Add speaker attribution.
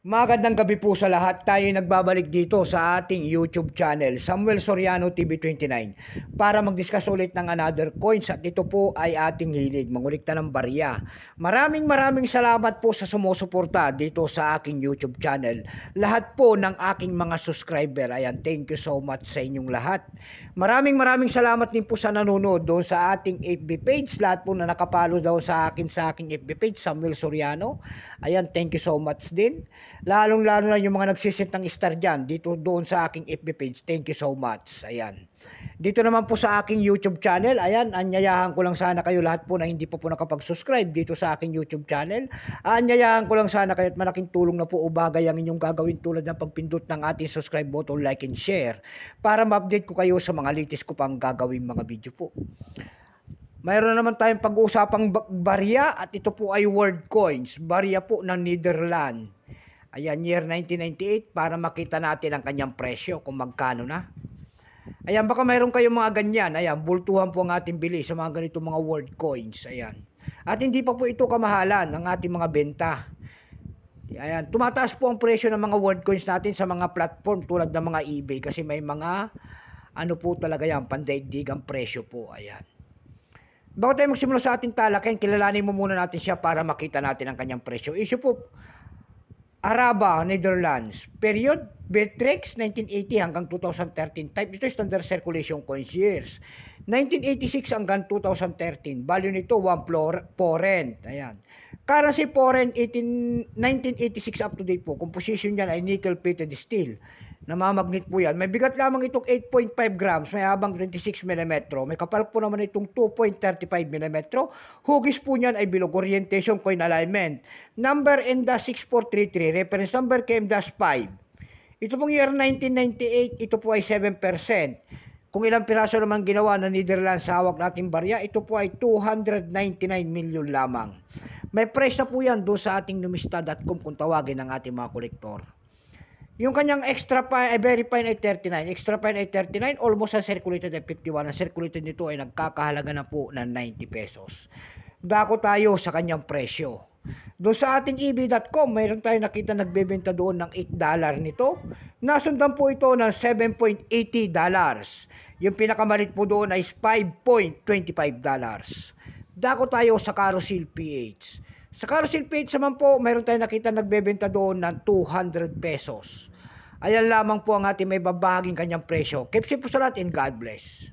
Speaker 1: Magandang gabi po sa lahat. Tayo nagbabalik dito sa ating YouTube channel, Samuel Soriano TV 29, para mag-discuss ulit ng another coins at ito po ay ating hilig, mangulikta ng barya. Maraming salamat po sa sumusuporta dito sa aking YouTube channel. Lahat po ng aking mga subscriber, ayan, thank you so much sa inyong lahat. Maraming salamat din po sa nanonood doon sa ating FB page. Lahat po na nakapalo daw sa aking FB page, Samuel Soriano. Ayan, thank you so much din. Lalong-lalo na yung mga nagsisend ng star dyan, dito doon sa aking FB page. Thank you so much. Ayan. Dito naman po sa aking YouTube channel, ayan, anyayahan ko lang sana kayo lahat po na hindi pa po nakapag-subscribe dito sa aking YouTube channel. Anyayahan ko lang sana kayo at malaking tulong na po o bagay ang inyong gagawin tulad ng pagpindot ng ating subscribe button, like and share para ma-update ko kayo sa mga latest ko pang gagawin mga video po. Mayroon naman tayong pag-uusapang barya at ito po ay world coins. Barya po ng Netherlands. Ayan, year 1998 para makita natin ang kanyang presyo kung magkano na. Ayan, baka mayroon kayong mga ganyan. Ayan, bultuhan po ang ating bili sa mga ganitong mga world coins. Ayan. At hindi pa po ito kamahalan ng ating mga benta. Ayan, tumataas po ang presyo ng mga world coins natin sa mga platform tulad ng mga eBay kasi may mga ano po talaga yan, pandaigdig ang presyo po. Ayan. Bago tayo magsimula sa ating talakayan, kilalanin mo muna natin siya para makita natin ang kanyang presyo. Issue po, Araba, Netherlands. Period, Betrix, 1980 hanggang 2013. Type ito, standard circulation coins years. 1986 hanggang 2013. Value nito, 1 foreign. Ayan. Currency foreign, 1986 up to date po. Composition niyan ay nickel-plated steel. Namamagnet po yan. May bigat lamang itong 8.5 grams, may habang 26 mm. May kapal po naman itong 2.35 mm. Hugis po niyan ay bilog, orientation, coin alignment. Number M-6433, reference number KM-5. Ito pong year 1998, ito po ay 7%. Kung ilang piraso naman ginawa ng Netherlands sa hawak nating barya, ito po ay 299 million lamang. May price na po yan doon sa ating numista.com kung tawagin ng ating mga kolektor. Yung kanyang extra fine, very fine ay 39. Extra fine ay 39. Almost ang circulated ay 51. Ang circulated nito ay nagkakahalaga na po ng 90 pesos. Dako tayo sa kanyang presyo. Doon sa ating ebay.com, mayroon tayo nakita nagbebenta doon ng $8 nito. Nasundan po ito ng $7.80. Yung pinakamalit po doon ay $5.25. Dako tayo sa Carousel PH. Sa Carousel PH naman po, mayroon tayong nakita nagbebenta doon ng 200 pesos. Ayan lamang po ang ating may babahaging kanyang presyo. Keep safe po sa lahat and God bless.